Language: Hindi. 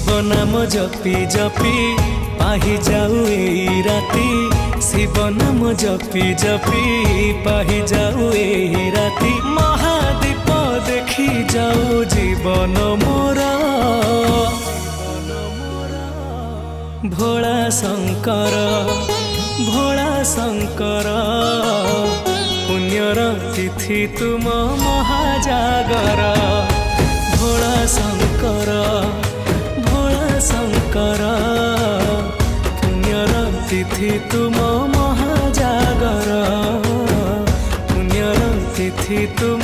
शिव नाम जपी जपी पाही जाऊ एही राती, शिव नाम जपी जपी पाही जाऊ एही राती। महादीप देखी जाऊ जीवन मोर, भोला शंकर भोला शंकर। पुण्यर तिथि तुम महाजागर, भोला शंकर भोला शंकर। पुण्यर तिथि तुम महाजागर, पुण्यर तिथि तुम